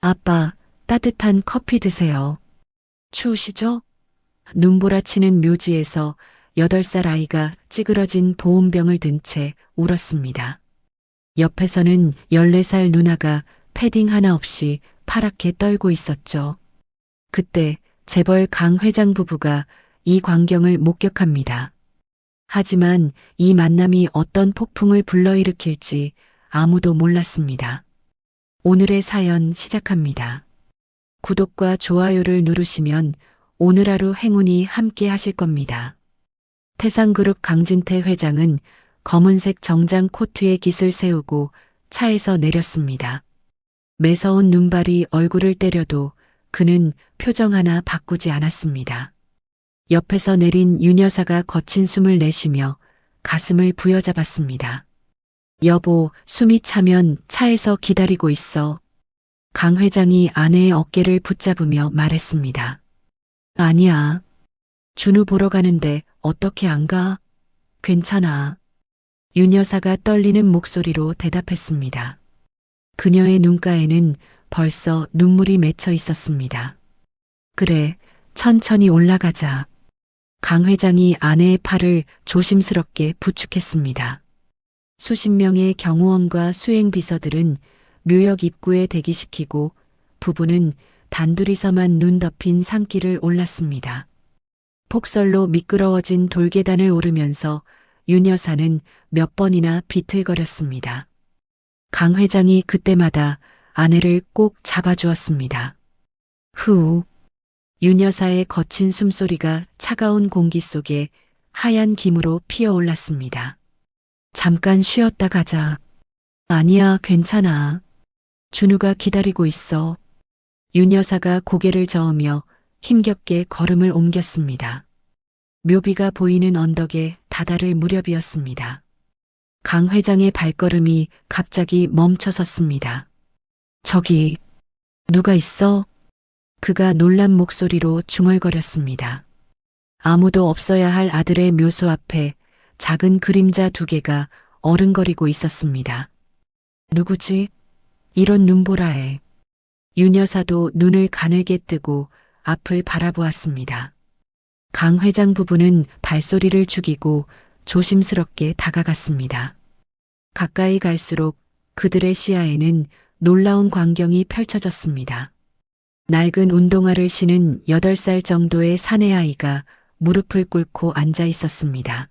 아빠, 따뜻한 커피 드세요. 추우시죠? 눈보라치는 묘지에서 8살 아이가 찌그러진 보온병을 든 채 울었습니다. 옆에서는 14살 누나가 패딩 하나 없이 파랗게 떨고 있었죠. 그때 재벌 강 회장 부부가 이 광경을 목격합니다. 하지만 이 만남이 어떤 폭풍을 불러일으킬지 아무도 몰랐습니다. 오늘의 사연 시작합니다. 구독과 좋아요를 누르시면 오늘 하루 행운이 함께 하실 겁니다. 태상그룹 강진태 회장은 검은색 정장 코트에 깃을 세우고 차에서 내렸습니다. 매서운 눈발이 얼굴을 때려도 그는 표정 하나 바꾸지 않았습니다. 옆에서 내린 윤 여사가 거친 숨을 내쉬며 가슴을 부여잡았습니다. 여보, 숨이 차면 차에서 기다리고 있어. 강 회장이 아내의 어깨를 붙잡으며 말했습니다. 아니야. 준우 보러 가는데 어떻게 안 가? 괜찮아. 윤 여사가 떨리는 목소리로 대답했습니다. 그녀의 눈가에는 벌써 눈물이 맺혀 있었습니다. 그래, 천천히 올라가자. 강 회장이 아내의 팔을 조심스럽게 부축했습니다. 수십 명의 경호원과 수행비서들은 묘역 입구에 대기시키고 부부는 단둘이서만 눈 덮인 산길을 올랐습니다. 폭설로 미끄러워진 돌계단을 오르면서 윤 여사는 몇 번이나 비틀거렸습니다. 강 회장이 그때마다 아내를 꼭 잡아주었습니다. 후. 윤 여사의 거친 숨소리가 차가운 공기 속에 하얀 김으로 피어올랐습니다. 잠깐 쉬었다 가자. 아니야, 괜찮아. 준우가 기다리고 있어. 윤 여사가 고개를 저으며 힘겹게 걸음을 옮겼습니다. 묘비가 보이는 언덕에 다다를 무렵이었습니다. 강 회장의 발걸음이 갑자기 멈춰섰습니다. 저기, 누가 있어? 그가 놀란 목소리로 중얼거렸습니다. 아무도 없어야 할 아들의 묘소 앞에 작은 그림자 2개가 어른거리고 있었습니다. 누구지? 이런 눈보라에. 윤 여사도 눈을 가늘게 뜨고 앞을 바라보았습니다. 강 회장 부부는 발소리를 죽이고 조심스럽게 다가갔습니다. 가까이 갈수록 그들의 시야에는 놀라운 광경이 펼쳐졌습니다. 낡은 운동화를 신은 8살 정도의 사내아이가 무릎을 꿇고 앉아 있었습니다.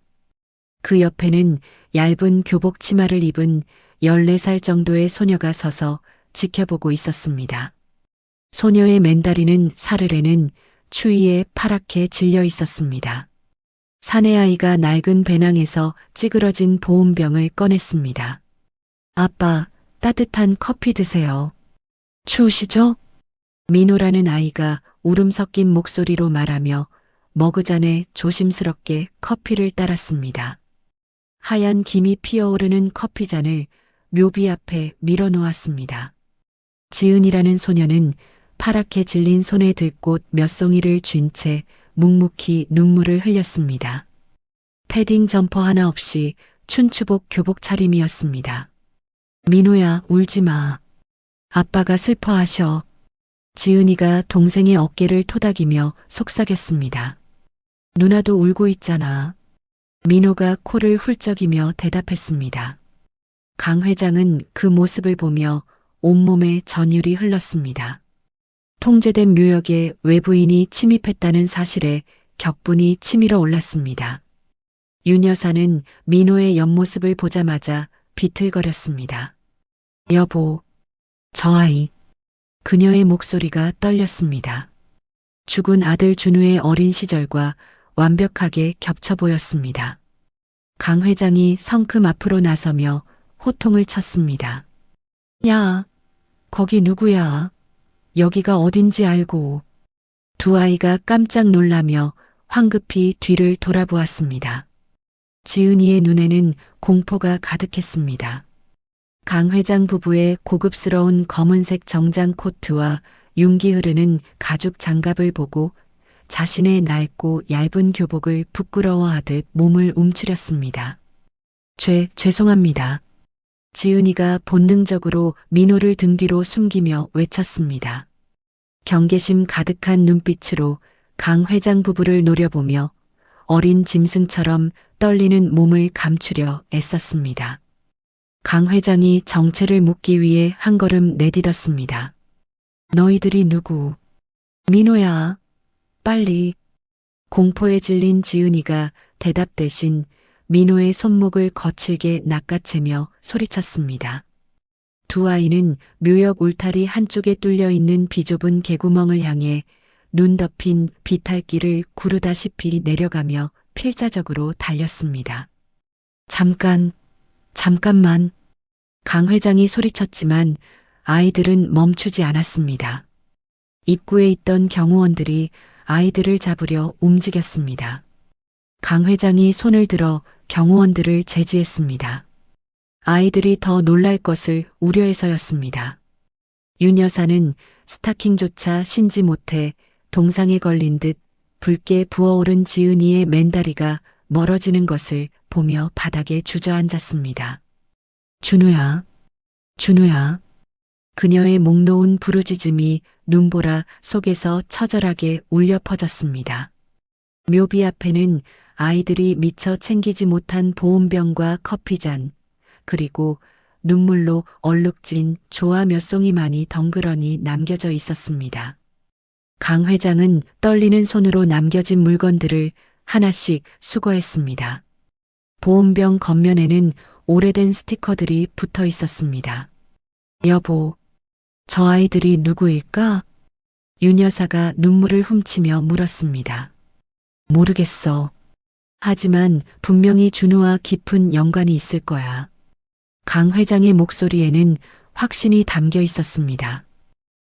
그 옆에는 얇은 교복 치마를 입은 14살 정도의 소녀가 서서 지켜보고 있었습니다. 소녀의 맨다리는 사르르는 추위에 파랗게 질려 있었습니다. 사내아이가 낡은 배낭에서 찌그러진 보온병을 꺼냈습니다. 아빠, 따뜻한 커피 드세요. 추우시죠? 민호라는 아이가 울음 섞인 목소리로 말하며 머그잔에 조심스럽게 커피를 따랐습니다. 하얀 김이 피어오르는 커피잔을 묘비 앞에 밀어놓았습니다. 지은이라는 소녀는 파랗게 질린 손에 들꽃 몇 송이를 쥔 채 묵묵히 눈물을 흘렸습니다. 패딩 점퍼 하나 없이 춘추복 교복 차림이었습니다. 민호야, 울지 마. 아빠가 슬퍼하셔. 지은이가 동생의 어깨를 토닥이며 속삭였습니다. 누나도 울고 있잖아. 민호가 코를 훌쩍이며 대답했습니다. 강 회장은 그 모습을 보며 온몸에 전율이 흘렀습니다. 통제된 묘역에 외부인이 침입했다는 사실에 격분이 치밀어 올랐습니다. 윤 여사는 민호의 옆모습을 보자마자 비틀거렸습니다. 여보, 저 아이. 그녀의 목소리가 떨렸습니다. 죽은 아들 준우의 어린 시절과 완벽하게 겹쳐 보였습니다. 강 회장이 성큼 앞으로 나서며 호통을 쳤습니다. 야, 거기 누구야? 여기가 어딘지 알고. 두 아이가 깜짝 놀라며 황급히 뒤를 돌아보았습니다. 지은이의 눈에는 공포가 가득했습니다. 강 회장 부부의 고급스러운 검은색 정장 코트와 윤기 흐르는 가죽 장갑을 보고 자신의 낡고 얇은 교복을 부끄러워하듯 몸을 움츠렸습니다. 죄송합니다. 지은이가 본능적으로 민호를 등 뒤로 숨기며 외쳤습니다. 경계심 가득한 눈빛으로 강 회장 부부를 노려보며 어린 짐승처럼 떨리는 몸을 감추려 애썼습니다. 강 회장이 정체를 묻기 위해 한 걸음 내딛었습니다. 너희들이 누구? 민호야, 빨리. 공포에 질린 지은이가 대답 대신 민호의 손목을 거칠게 낚아채며 소리쳤습니다. 두 아이는 묘역 울타리 한쪽에 뚫려 있는 비좁은 개구멍을 향해 눈 덮인 비탈길을 구르다시피 내려가며 필사적으로 달렸습니다. 잠깐만. 강 회장이 소리쳤지만 아이들은 멈추지 않았습니다. 입구에 있던 경호원들이 아이들을 잡으려 움직였습니다. 강 회장이 손을 들어 경호원들을 제지했습니다. 아이들이 더 놀랄 것을 우려해서였습니다. 윤 여사는 스타킹조차 신지 못해 동상에 걸린 듯 붉게 부어오른 지은이의 맨다리가 멀어지는 것을 보며 바닥에 주저앉았습니다. 준우야. 그녀의 목 놓은 부르짖음이 눈보라 속에서 처절하게 울려 퍼졌습니다. 묘비 앞에는 아이들이 미처 챙기지 못한 보온병과 커피잔, 그리고 눈물로 얼룩진 조화 몇 송이만이 덩그러니 남겨져 있었습니다. 강 회장은 떨리는 손으로 남겨진 물건들을 하나씩 수거했습니다. 보온병 겉면에는 오래된 스티커들이 붙어 있었습니다. 여보, 저 아이들이 누구일까? 윤 여사가 눈물을 훔치며 물었습니다. 모르겠어. 하지만 분명히 준우와 깊은 연관이 있을 거야. 강 회장의 목소리에는 확신이 담겨 있었습니다.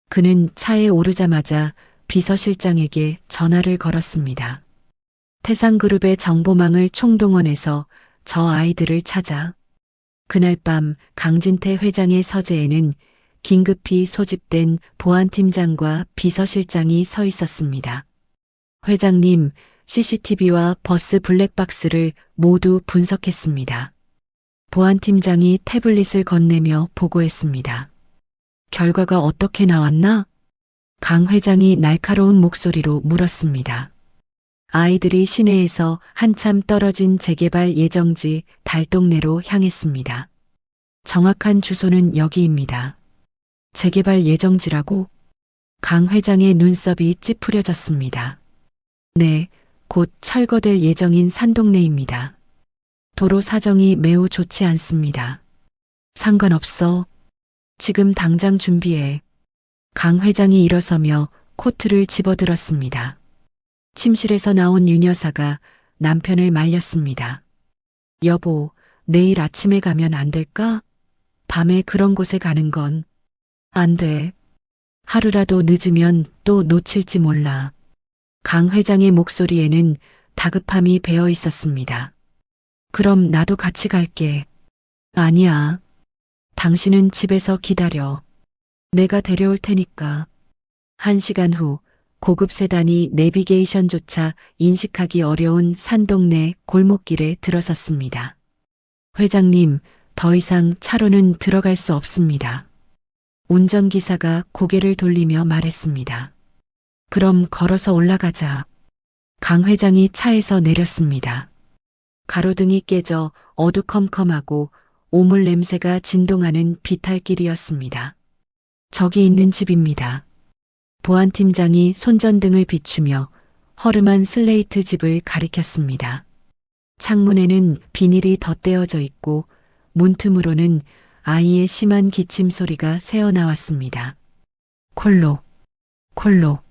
그는 차에 오르자마자 비서실장에게 전화를 걸었습니다. 태상그룹의 정보망을 총동원해서 저 아이들을 찾아. 그날 밤 강진태 회장의 서재에는 긴급히 소집된 보안팀장과 비서실장이 서 있었습니다. 회장님, CCTV와 버스 블랙박스를 모두 분석했습니다. 보안팀장이 태블릿을 건네며 보고했습니다. 결과가 어떻게 나왔나? 강 회장이 날카로운 목소리로 물었습니다. 아이들이 시내에서 한참 떨어진 재개발 예정지 달동네로 향했습니다. 정확한 주소는 여기입니다. 재개발 예정지라고? 강 회장의 눈썹이 찌푸려졌습니다. 네, 곧 철거될 예정인 산동네입니다. 도로 사정이 매우 좋지 않습니다. 상관없어. 지금 당장 준비해. 강 회장이 일어서며 코트를 집어들었습니다. 침실에서 나온 윤 여사가 남편을 말렸습니다. 여보, 내일 아침에 가면 안 될까? 밤에 그런 곳에 가는 건 안 돼. 하루라도 늦으면 또 놓칠지 몰라. 강 회장의 목소리에는 다급함이 배어 있었습니다. 그럼 나도 같이 갈게. 아니야. 당신은 집에서 기다려. 내가 데려올 테니까. 1시간 후 고급 세단이 내비게이션조차 인식하기 어려운 산동네 골목길에 들어섰습니다. 회장님, 더 이상 차로는 들어갈 수 없습니다. 운전기사가 고개를 돌리며 말했습니다. 그럼 걸어서 올라가자. 강 회장이 차에서 내렸습니다. 가로등이 깨져 어두컴컴하고 오물 냄새가 진동하는 비탈길이었습니다. 저기 있는 집입니다. 보안팀장이 손전등을 비추며 허름한 슬레이트 집을 가리켰습니다. 창문에는 비닐이 덧대어져 있고 문틈으로는 아이의 심한 기침 소리가 새어나왔습니다. 콜록.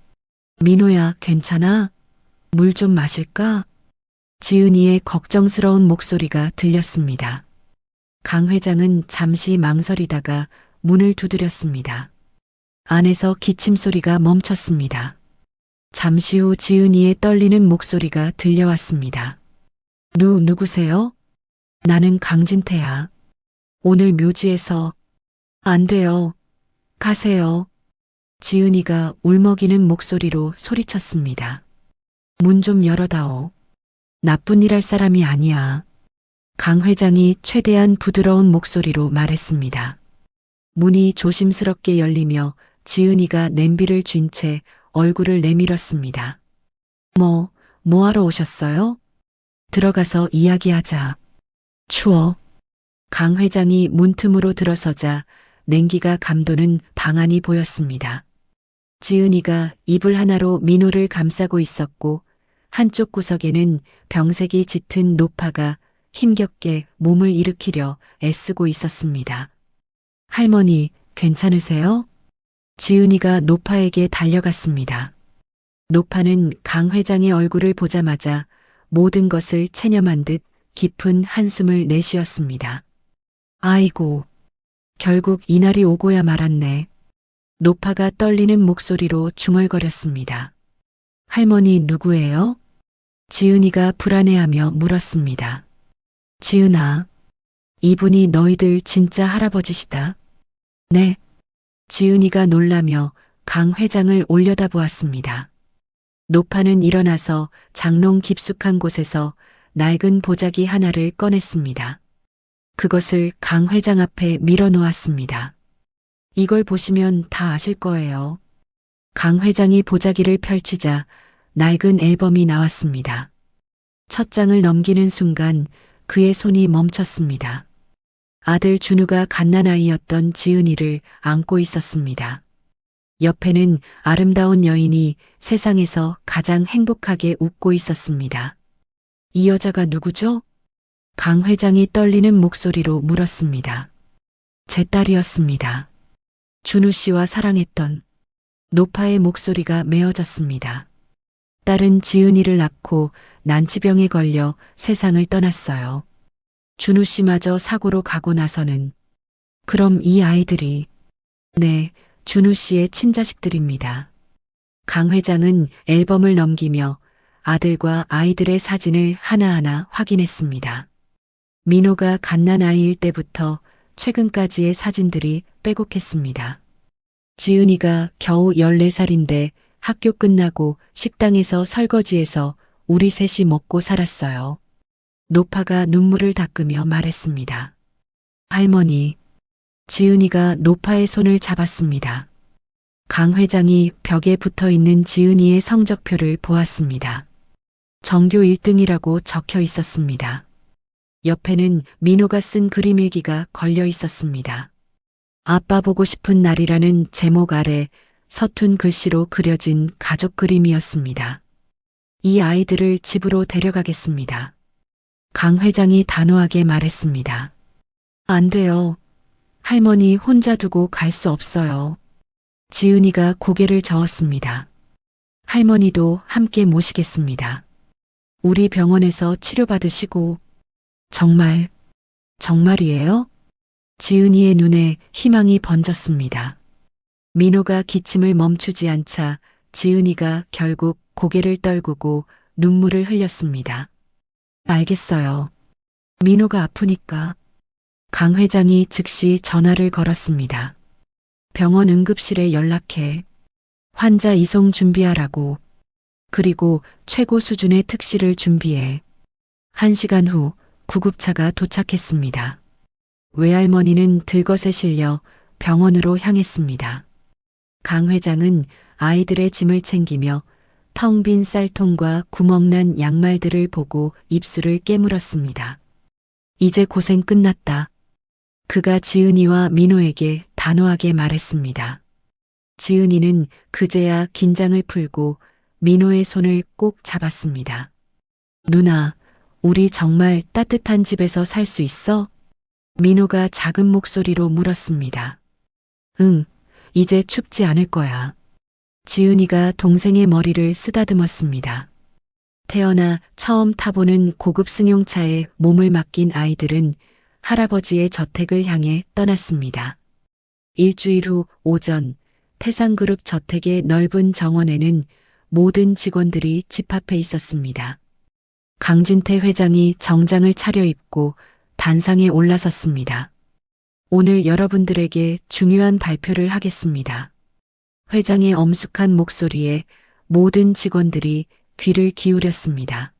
민호야, 괜찮아? 물 좀 마실까? 지은이의 걱정스러운 목소리가 들렸습니다. 강 회장은 잠시 망설이다가 문을 두드렸습니다. 안에서 기침 소리가 멈췄습니다. 잠시 후 지은이의 떨리는 목소리가 들려왔습니다. 누구세요? 나는 강진태야. 오늘 묘지에서. 안 돼요. 가세요. 지은이가 울먹이는 목소리로 소리쳤습니다. 문 좀 열어다오. 나쁜 일 할 사람이 아니야. 강 회장이 최대한 부드러운 목소리로 말했습니다. 문이 조심스럽게 열리며 지은이가 냄비를 쥔 채 얼굴을 내밀었습니다. 뭐하러 오셨어요? 들어가서 이야기하자. 추워. 강 회장이 문틈으로 들어서자 냉기가 감도는 방안이 보였습니다. 지은이가 이불 하나로 민호를 감싸고 있었고 한쪽 구석에는 병색이 짙은 노파가 힘겹게 몸을 일으키려 애쓰고 있었습니다. 할머니, 괜찮으세요? 지은이가 노파에게 달려갔습니다. 노파는 강 회장의 얼굴을 보자마자 모든 것을 체념한 듯 깊은 한숨을 내쉬었습니다. 아이고, 결국 이날이 오고야 말았네. 노파가 떨리는 목소리로 중얼거렸습니다. 할머니 누구예요? 지은이가 불안해하며 물었습니다. 지은아, 이분이 너희들 진짜 할아버지시다. 네. 지은이가 놀라며 강 회장을 올려다보았습니다. 노파는 일어나서 장롱 깊숙한 곳에서 낡은 보자기 하나를 꺼냈습니다. 그것을 강 회장 앞에 밀어놓았습니다. 이걸 보시면 다 아실 거예요. 강 회장이 보자기를 펼치자 낡은 앨범이 나왔습니다. 첫 장을 넘기는 순간 그의 손이 멈췄습니다. 아들 준우가 갓난아이였던 지은이를 안고 있었습니다. 옆에는 아름다운 여인이 세상에서 가장 행복하게 웃고 있었습니다. 이 여자가 누구죠? 강 회장이 떨리는 목소리로 물었습니다. 제 딸이었습니다. 준우 씨와 사랑했던. 노파의 목소리가 메어졌습니다. 딸은 지은이를 낳고 난치병에 걸려 세상을 떠났어요. 준우 씨마저 사고로 가고 나서는. 그럼 이 아이들이. 네, 준우 씨의 친자식들입니다. 강 회장은 앨범을 넘기며 아들과 아이들의 사진을 하나하나 확인했습니다. 민호가 갓난아이일 때부터 최근까지의 사진들이 빼곡했습니다. 지은이가 겨우 14살인데 학교 끝나고 식당에서 설거지해서 우리 셋이 먹고 살았어요. 노파가 눈물을 닦으며 말했습니다. 할머니. 지은이가 노파의 손을 잡았습니다. 강 회장이 벽에 붙어 있는 지은이의 성적표를 보았습니다. 전교 1등이라고 적혀 있었습니다. 옆에는 민호가 쓴 그림일기가 걸려 있었습니다. 아빠 보고 싶은 날이라는 제목 아래 서툰 글씨로 그려진 가족 그림이었습니다. 이 아이들을 집으로 데려가겠습니다. 강 회장이 단호하게 말했습니다. 안 돼요. 할머니 혼자 두고 갈 수 없어요. 지은이가 고개를 저었습니다. 할머니도 함께 모시겠습니다. 우리 병원에서 치료받으시고. 정말이에요? 지은이의 눈에 희망이 번졌습니다. 민호가 기침을 멈추지 않자 지은이가 결국 고개를 떨구고 눈물을 흘렸습니다. 알겠어요. 민호가 아프니까. 강 회장이 즉시 전화를 걸었습니다. 병원 응급실에 연락해. 환자 이송 준비하라고. 그리고 최고 수준의 특실을 준비해. 1시간 후 구급차가 도착했습니다. 외할머니는 들것에 실려 병원으로 향했습니다. 강 회장은 아이들의 짐을 챙기며 텅 빈 쌀통과 구멍난 양말들을 보고 입술을 깨물었습니다. 이제 고생 끝났다. 그가 지은이와 민호에게 단호하게 말했습니다. 지은이는 그제야 긴장을 풀고 민호의 손을 꼭 잡았습니다. 누나, 우리 정말 따뜻한 집에서 살 수 있어? 민호가 작은 목소리로 물었습니다. 응, 이제 춥지 않을 거야. 지은이가 동생의 머리를 쓰다듬었습니다. 태어나 처음 타보는 고급 승용차에 몸을 맡긴 아이들은 할아버지의 저택을 향해 떠났습니다. 일주일 후 오전 태상그룹 저택의 넓은 정원에는 모든 직원들이 집합해 있었습니다. 강진태 회장이 정장을 차려입고 단상에 올라섰습니다. 오늘 여러분들에게 중요한 발표를 하겠습니다. 회장의 엄숙한 목소리에 모든 직원들이 귀를 기울였습니다.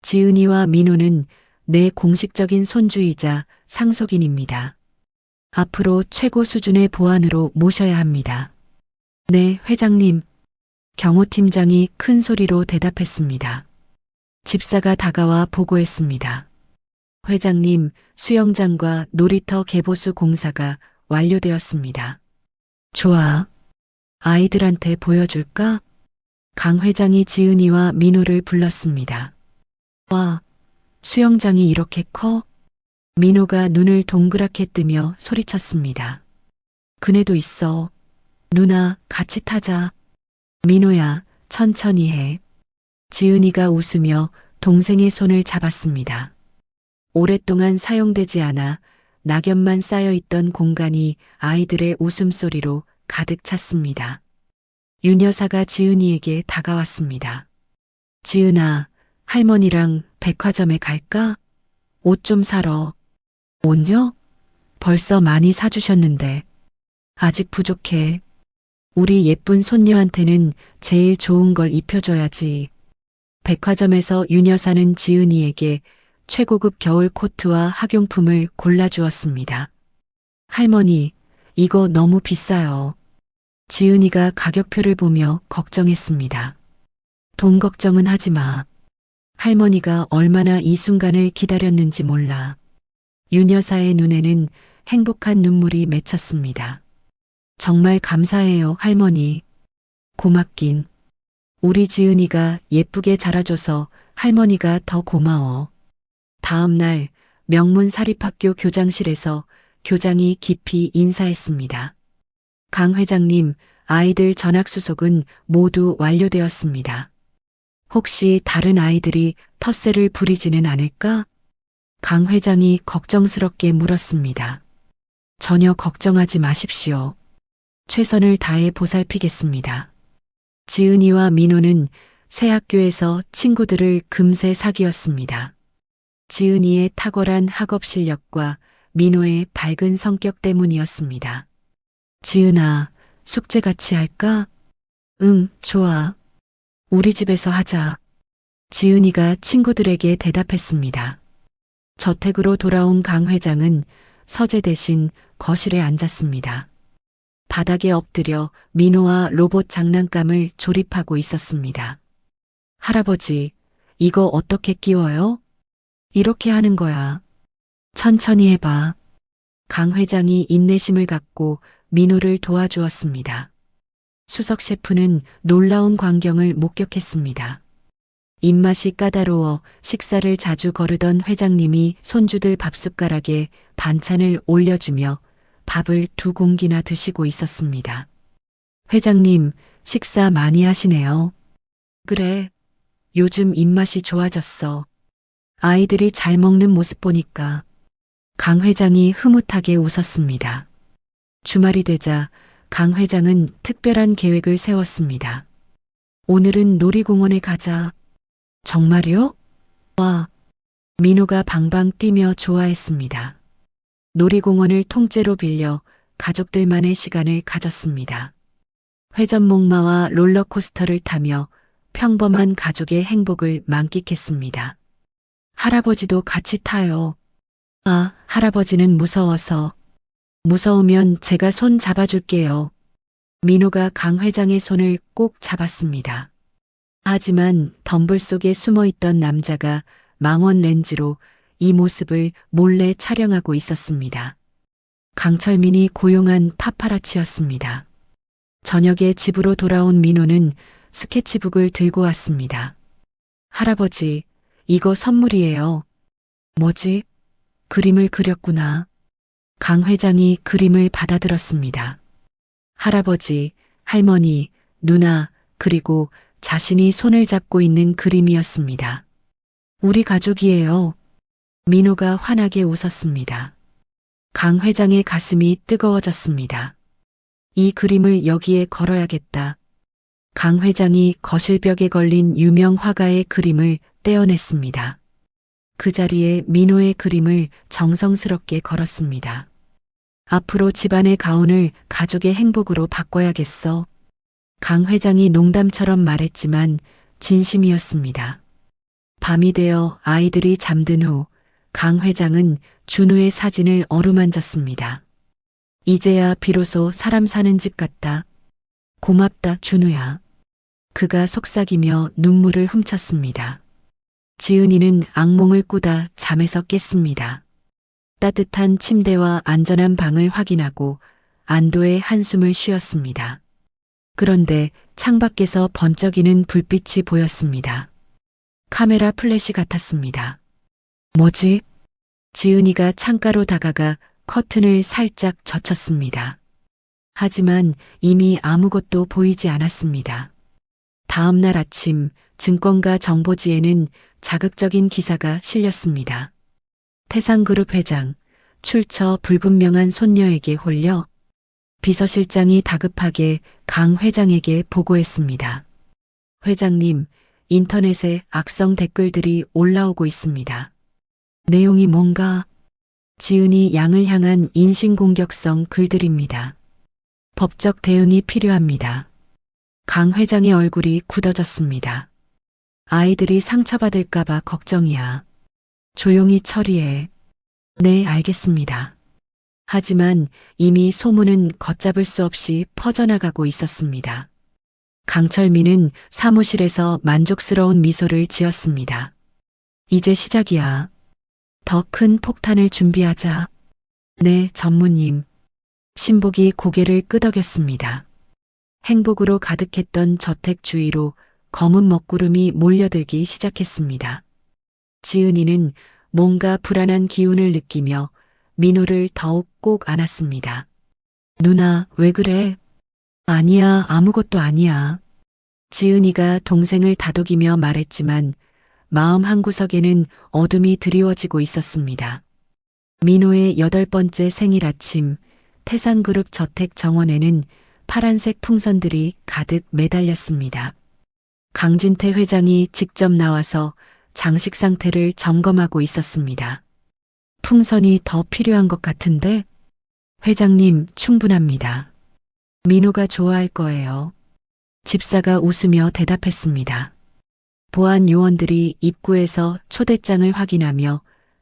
지은이와 민호는 내 공식적인 손주이자 상속인입니다. 앞으로 최고 수준의 보안으로 모셔야 합니다. 네, 회장님. 경호팀장이 큰 소리로 대답했습니다. 집사가 다가와 보고했습니다. 회장님, 수영장과 놀이터 개보수 공사가 완료되었습니다. 좋아. 아이들한테 보여줄까? 강 회장이 지은이와 민호를 불렀습니다. 와, 수영장이 이렇게 커? 민호가 눈을 동그랗게 뜨며 소리쳤습니다. 그네도 있어. 누나, 같이 타자. 민호야, 천천히 해. 지은이가 웃으며 동생의 손을 잡았습니다. 오랫동안 사용되지 않아 낙엽만 쌓여있던 공간이 아이들의 웃음소리로 가득 찼습니다. 윤 여사가 지은이에게 다가왔습니다. 지은아, 할머니랑 백화점에 갈까? 옷 좀 사러. 옷요? 벌써 많이 사주셨는데. 아직 부족해. 우리 예쁜 손녀한테는 제일 좋은 걸 입혀줘야지. 백화점에서 윤 여사는 지은이에게 최고급 겨울 코트와 학용품을 골라주었습니다. 할머니, 이거 너무 비싸요. 지은이가 가격표를 보며 걱정했습니다. 돈 걱정은 하지 마. 할머니가 얼마나 이 순간을 기다렸는지 몰라. 윤 여사의 눈에는 행복한 눈물이 맺혔습니다. 정말 감사해요, 할머니. 고맙긴. 우리 지은이가 예쁘게 자라줘서 할머니가 더 고마워. 다음 날 명문 사립학교 교장실에서 교장이 깊이 인사했습니다. 강 회장님, 아이들 전학수속은 모두 완료되었습니다. 혹시 다른 아이들이 텃세를 부리지는 않을까? 강 회장이 걱정스럽게 물었습니다. 전혀 걱정하지 마십시오. 최선을 다해 보살피겠습니다. 지은이와 민호는 새 학교에서 친구들을 금세 사귀었습니다. 지은이의 탁월한 학업 실력과 민호의 밝은 성격 때문이었습니다. 지은아, 숙제 같이 할까? 응, 좋아. 우리 집에서 하자. 지은이가 친구들에게 대답했습니다. 저택으로 돌아온 강 회장은 서재 대신 거실에 앉았습니다. 바닥에 엎드려 민호와 로봇 장난감을 조립하고 있었습니다. 할아버지, 이거 어떻게 끼워요? 이렇게 하는 거야. 천천히 해봐. 강 회장이 인내심을 갖고 민호를 도와주었습니다. 수석 셰프는 놀라운 광경을 목격했습니다. 입맛이 까다로워 식사를 자주 거르던 회장님이 손주들 밥숟가락에 반찬을 올려주며 밥을 2공기나 드시고 있었습니다. 회장님, 식사 많이 하시네요. 그래, 요즘 입맛이 좋아졌어. 아이들이 잘 먹는 모습 보니까. 강 회장이 흐뭇하게 웃었습니다. 주말이 되자 강 회장은 특별한 계획을 세웠습니다. 오늘은 놀이공원에 가자. 정말요? 와, 민호가 방방 뛰며 좋아했습니다. 놀이공원을 통째로 빌려 가족들만의 시간을 가졌습니다. 회전목마와 롤러코스터를 타며 평범한 가족의 행복을 만끽했습니다. 할아버지도 같이 타요. 아, 할아버지는 무서워서. 무서우면 제가 손 잡아줄게요. 민호가 강 회장의 손을 꼭 잡았습니다. 하지만 덤불 속에 숨어있던 남자가 망원 렌즈로 이 모습을 몰래 촬영하고 있었습니다. 강철민이 고용한 파파라치였습니다. 저녁에 집으로 돌아온 민호는 스케치북을 들고 왔습니다. 할아버지, 이거 선물이에요. 뭐지? 그림을 그렸구나. 강 회장이 그림을 받아들었습니다. 할아버지, 할머니, 누나, 그리고 자신이 손을 잡고 있는 그림이었습니다. 우리 가족이에요. 민호가 환하게 웃었습니다. 강 회장의 가슴이 뜨거워졌습니다. 이 그림을 여기에 걸어야겠다. 강 회장이 거실벽에 걸린 유명 화가의 그림을 떼어냈습니다. 그 자리에 민호의 그림을 정성스럽게 걸었습니다. 앞으로 집안의 가온을 가족의 행복으로 바꿔야겠어. 강 회장이 농담처럼 말했지만 진심이었습니다. 밤이 되어 아이들이 잠든 후 강 회장은 준우의 사진을 어루만졌습니다. 이제야 비로소 사람 사는 집 같다. 고맙다, 준우야. 그가 속삭이며 눈물을 훔쳤습니다. 지은이는 악몽을 꾸다 잠에서 깼습니다. 따뜻한 침대와 안전한 방을 확인하고 안도의 한숨을 쉬었습니다. 그런데 창밖에서 번쩍이는 불빛이 보였습니다. 카메라 플래시 같았습니다. 뭐지? 지은이가 창가로 다가가 커튼을 살짝 젖혔습니다. 하지만 이미 아무것도 보이지 않았습니다. 다음 날 아침 증권가 정보지에는 자극적인 기사가 실렸습니다. 태상그룹 회장, 출처 불분명한 손녀에게 홀려. 비서실장이 다급하게 강 회장에게 보고했습니다. 회장님, 인터넷에 악성 댓글들이 올라오고 있습니다. 내용이 뭔가? 지은이 양을 향한 인신공격성 글들입니다. 법적 대응이 필요합니다. 강 회장의 얼굴이 굳어졌습니다. 아이들이 상처받을까봐 걱정이야. 조용히 처리해. 네, 알겠습니다. 하지만 이미 소문은 걷잡을 수 없이 퍼져나가고 있었습니다. 강철민은 사무실에서 만족스러운 미소를 지었습니다. 이제 시작이야. 더 큰 폭탄을 준비하자. 네, 전무님. 신복이 고개를 끄덕였습니다. 행복으로 가득했던 저택 주위로 검은 먹구름이 몰려들기 시작했습니다. 지은이는 뭔가 불안한 기운을 느끼며 민호를 더욱 꼭 안았습니다. 누나, 왜 그래? 아니야, 아무것도 아니야. 지은이가 동생을 다독이며 말했지만 마음 한구석에는 어둠이 드리워지고 있었습니다. 민호의 8번째 생일 아침, 태산그룹 저택 정원에는 파란색 풍선들이 가득 매달렸습니다. 강진태 회장이 직접 나와서 장식 상태를 점검하고 있었습니다. 풍선이 더 필요한 것 같은데? 회장님, 충분합니다. 민호가 좋아할 거예요. 집사가 웃으며 대답했습니다. 보안 요원들이 입구에서 초대장을 확인하며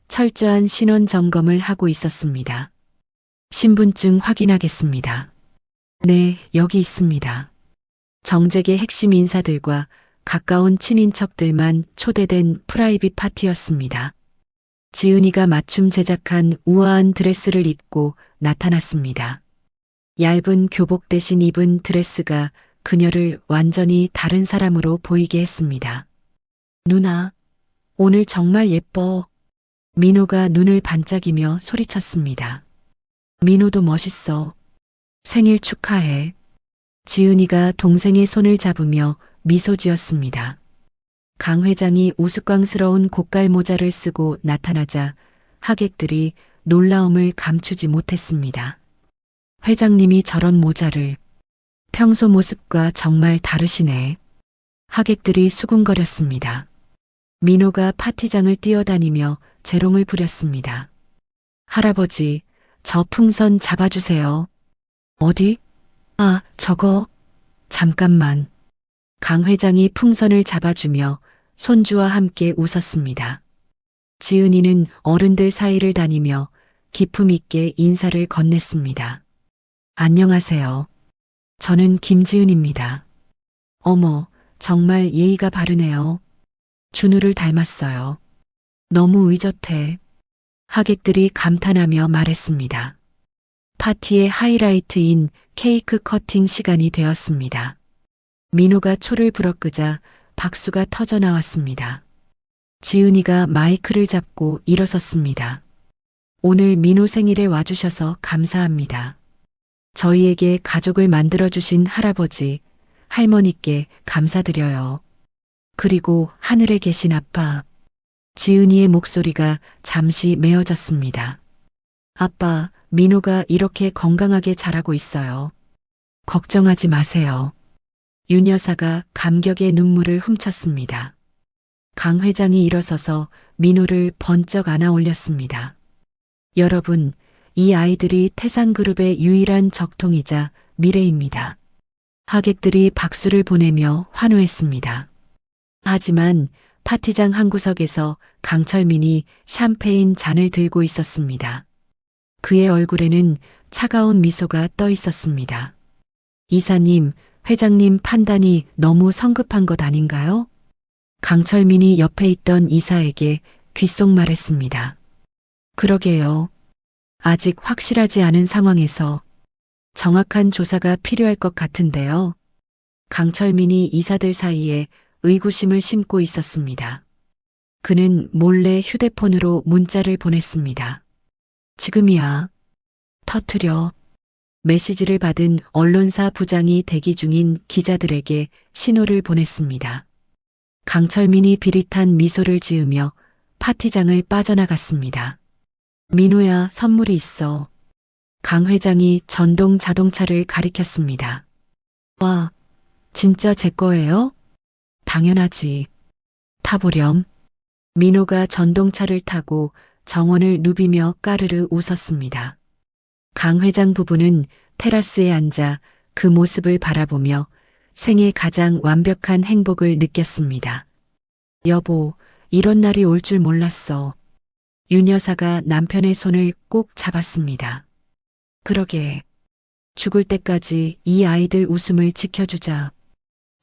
철저한 신원 점검을 하고 있었습니다. 신분증 확인하겠습니다. 네, 여기 있습니다. 정재계 핵심 인사들과 가까운 친인척들만 초대된 프라이빗 파티였습니다. 지은이가 맞춤 제작한 우아한 드레스를 입고 나타났습니다. 얇은 교복 대신 입은 드레스가 그녀를 완전히 다른 사람으로 보이게 했습니다. 누나, 오늘 정말 예뻐. 민호가 눈을 반짝이며 소리쳤습니다. 민호도 멋있어. 생일 축하해. 지은이가 동생의 손을 잡으며 미소 지었습니다. 강 회장이 우스꽝스러운 고깔 모자를 쓰고 나타나자 하객들이 놀라움을 감추지 못했습니다. 회장님이 저런 모자를. 평소 모습과 정말 다르시네. 하객들이 수군거렸습니다. 민호가 파티장을 뛰어다니며 재롱을 부렸습니다. 할아버지, 저 풍선 잡아주세요. 어디? 아, 저거. 잠깐만. 강 회장이 풍선을 잡아주며 손주와 함께 웃었습니다. 지은이는 어른들 사이를 다니며 기품 있게 인사를 건넸습니다. 안녕하세요. 저는 김지은입니다. 어머, 정말 예의가 바르네요. 준우를 닮았어요. 너무 의젓해. 하객들이 감탄하며 말했습니다. 파티의 하이라이트인 케이크 커팅 시간이 되었습니다. 민호가 초를 불어끄자 박수가 터져 나왔습니다. 지은이가 마이크를 잡고 일어섰습니다. 오늘 민호 생일에 와주셔서 감사합니다. 저희에게 가족을 만들어주신 할아버지, 할머니께 감사드려요. 그리고 하늘에 계신 아빠. 지은이의 목소리가 잠시 메어졌습니다. 아빠, 민호가 이렇게 건강하게 자라고 있어요. 걱정하지 마세요. 윤 여사가 감격의 눈물을 훔쳤습니다. 강 회장이 일어서서 민호를 번쩍 안아 올렸습니다. 여러분, 이 아이들이 태산그룹의 유일한 적통이자 미래입니다. 하객들이 박수를 보내며 환호했습니다. 하지만 파티장 한 구석에서 강철민이 샴페인 잔을 들고 있었습니다. 그의 얼굴에는 차가운 미소가 떠 있었습니다. 이사님, 회장님 판단이 너무 성급한 것 아닌가요? 강철민이 옆에 있던 이사에게 귓속말했습니다. 그러게요. 아직 확실하지 않은 상황에서 정확한 조사가 필요할 것 같은데요. 강철민이 이사들 사이에 의구심을 심고 있었습니다. 그는 몰래 휴대폰으로 문자를 보냈습니다. 지금이야. 터뜨려. 메시지를 받은 언론사 부장이 대기 중인 기자들에게 신호를 보냈습니다. 강철민이 비릿한 미소를 지으며 파티장을 빠져나갔습니다. 민호야, 선물이 있어. 강 회장이 전동 자동차를 가리켰습니다. 와, 진짜 제 거예요? 당연하지. 타보렴. 민호가 전동차를 타고 정원을 누비며 까르르 웃었습니다. 강 회장 부부는 테라스에 앉아 그 모습을 바라보며 생애 가장 완벽한 행복을 느꼈습니다. 여보, 이런 날이 올 줄 몰랐어. 윤 여사가 남편의 손을 꼭 잡았습니다. 그러게. 죽을 때까지 이 아이들 웃음을 지켜주자.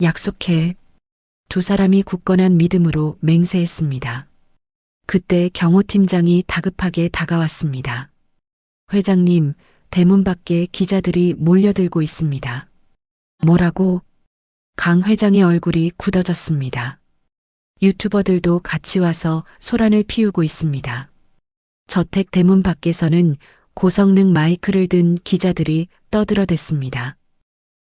약속해. 두 사람이 굳건한 믿음으로 맹세했습니다. 그때 경호팀장이 다급하게 다가왔습니다. 회장님, 대문 밖에 기자들이 몰려들고 있습니다. 뭐라고? 강 회장의 얼굴이 굳어졌습니다. 유튜버들도 같이 와서 소란을 피우고 있습니다. 저택 대문 밖에서는 고성능 마이크를 든 기자들이 떠들어댔습니다.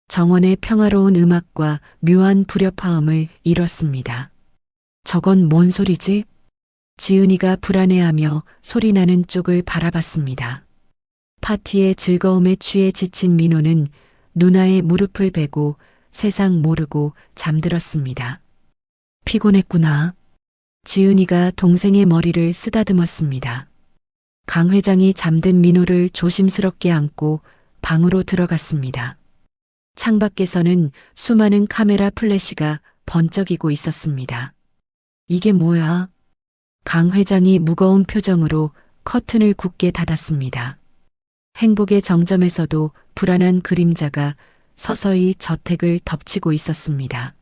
정원의 평화로운 음악과 묘한 불협화음을 이뤘습니다. 저건 뭔 소리지? 지은이가 불안해하며 소리나는 쪽을 바라봤습니다. 파티의 즐거움에 취해 지친 민호는 누나의 무릎을 베고 세상 모르고 잠들었습니다. 피곤했구나. 지은이가 동생의 머리를 쓰다듬었습니다. 강 회장이 잠든 민호를 조심스럽게 안고 방으로 들어갔습니다. 창밖에서는 수많은 카메라 플래시가 번쩍이고 있었습니다. 이게 뭐야? 강 회장이 무거운 표정으로 커튼을 굳게 닫았습니다. 행복의 정점에서도 불안한 그림자가 서서히 저택을 덮치고 있었습니다.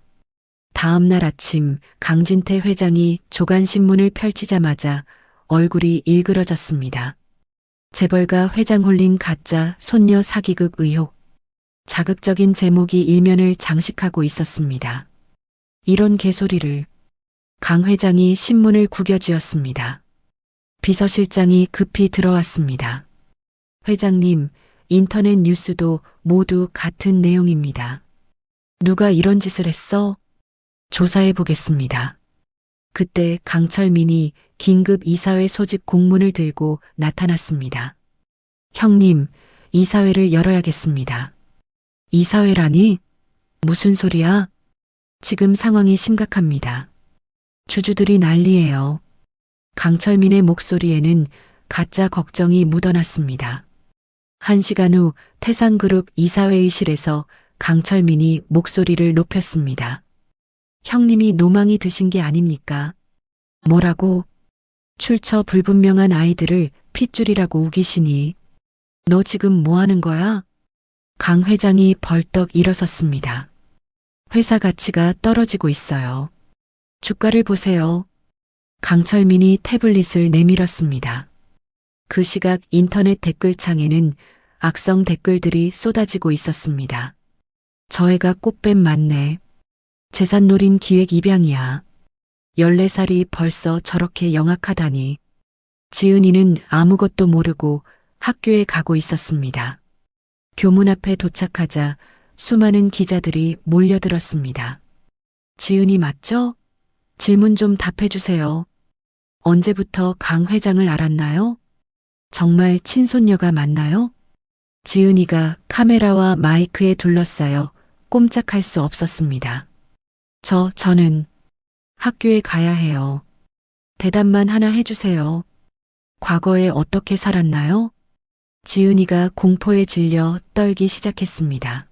다음 날 아침 강진태 회장이 조간신문을 펼치자마자 얼굴이 일그러졌습니다. 재벌가 회장 홀린 가짜 손녀 사기극 의혹. 자극적인 제목이 일면을 장식하고 있었습니다. 이런 개소리를. 강 회장이 신문을 구겨쥐었습니다. 비서실장이 급히 들어왔습니다. 회장님, 인터넷 뉴스도 모두 같은 내용입니다. 누가 이런 짓을 했어? 조사해 보겠습니다. 그때 강철민이 긴급 이사회 소집 공문을 들고 나타났습니다. 형님, 이사회를 열어야겠습니다. 이사회라니? 무슨 소리야? 지금 상황이 심각합니다. 주주들이 난리예요. 강철민의 목소리에는 가짜 걱정이 묻어났습니다. 1시간 후 태산그룹 이사회의실에서 강철민이 목소리를 높였습니다. 형님이 노망이 드신 게 아닙니까? 뭐라고? 출처 불분명한 아이들을 핏줄이라고 우기시니. 너 지금 뭐 하는 거야? 강 회장이 벌떡 일어섰습니다. 회사 가치가 떨어지고 있어요. 주가를 보세요. 강철민이 태블릿을 내밀었습니다. 그 시각 인터넷 댓글창에는 악성 댓글들이 쏟아지고 있었습니다. 저 애가 꽃뱀 맞네. 재산 노린 기획 입양이야. 14살이 벌써 저렇게 영악하다니. 지은이는 아무것도 모르고 학교에 가고 있었습니다. 교문 앞에 도착하자 수많은 기자들이 몰려들었습니다. 지은이 맞죠? 질문 좀 답해주세요. 언제부터 강 회장을 알았나요? 정말 친손녀가 맞나요? 지은이가 카메라와 마이크에 둘러싸여 꼼짝할 수 없었습니다. 저는 학교에 가야 해요. 대답만 하나 해주세요. 과거에 어떻게 살았나요? 지은이가 공포에 질려 떨기 시작했습니다.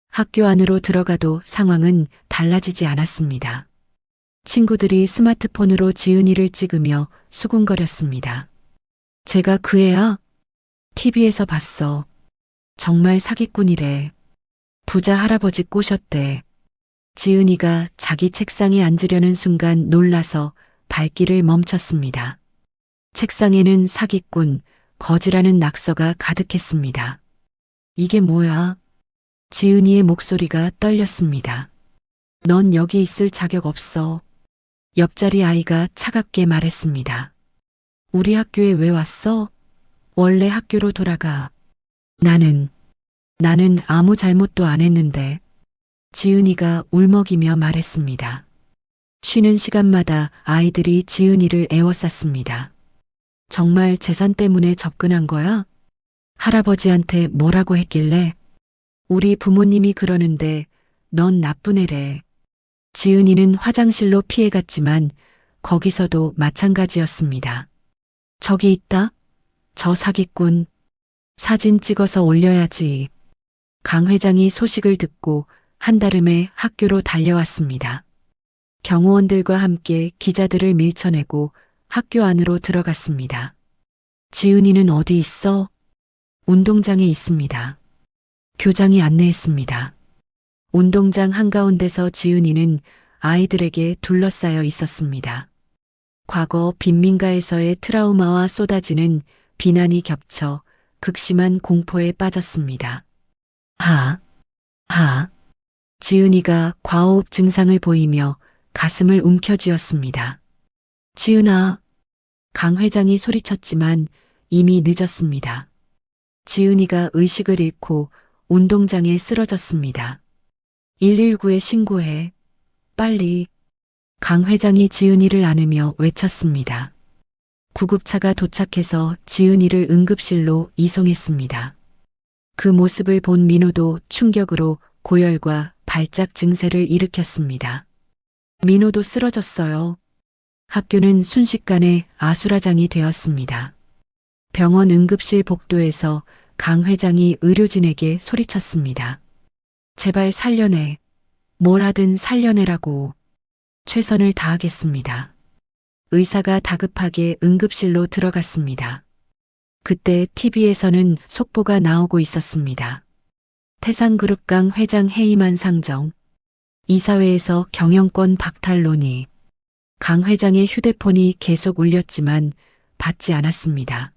학교 안으로 들어가도 상황은 달라지지 않았습니다. 친구들이 스마트폰으로 지은이를 찍으며 수군거렸습니다. 제가 그 애야? TV에서 봤어. 정말 사기꾼이래. 부자 할아버지 꼬셨대. 지은이가 자기 책상에 앉으려는 순간 놀라서 발길을 멈췄습니다. 책상에는 사기꾼, 거지라는 낙서가 가득했습니다. 이게 뭐야? 지은이의 목소리가 떨렸습니다. 넌 여기 있을 자격 없어. 옆자리 아이가 차갑게 말했습니다. 우리 학교에 왜 왔어? 원래 학교로 돌아가. 나는 아무 잘못도 안 했는데. 지은이가 울먹이며 말했습니다. 쉬는 시간마다 아이들이 지은이를 애워쌌습니다. 정말 재산 때문에 접근한 거야? 할아버지한테 뭐라고 했길래? 우리 부모님이 그러는데 넌 나쁜 애래. 지은이는 화장실로 피해갔지만 거기서도 마찬가지였습니다. 저기 있다. 저 사기꾼. 사진 찍어서 올려야지. 강 회장이 소식을 듣고 한달음에 학교로 달려왔습니다. 경호원들과 함께 기자들을 밀쳐내고 학교 안으로 들어갔습니다. 지은이는 어디 있어? 운동장에 있습니다. 교장이 안내했습니다. 운동장 한가운데서 지은이는 아이들에게 둘러싸여 있었습니다. 과거 빈민가에서의 트라우마와 쏟아지는 비난이 겹쳐 극심한 공포에 빠졌습니다. 지은이가 과호흡 증상을 보이며 가슴을 움켜쥐었습니다. 지은아, 강 회장이 소리쳤지만 이미 늦었습니다. 지은이가 의식을 잃고 운동장에 쓰러졌습니다. 119에 신고해. 빨리. 강 회장이 지은이를 안으며 외쳤습니다. 구급차가 도착해서 지은이를 응급실로 이송했습니다. 그 모습을 본 민호도 충격으로 고열과 발작 증세를 일으켰습니다. 민호도 쓰러졌어요. 학교는 순식간에 아수라장이 되었습니다. 병원 응급실 복도에서 강 회장이 의료진에게 소리쳤습니다. 제발 살려내. 뭘 하든 살려내라고. 최선을 다하겠습니다. 의사가 다급하게 응급실로 들어갔습니다. 그때 TV에서는 속보가 나오고 있었습니다. 태산그룹 강 회장 해임안 상정, 이사회에서 경영권 박탈 논의. 강 회장의 휴대폰이 계속 울렸지만 받지 않았습니다.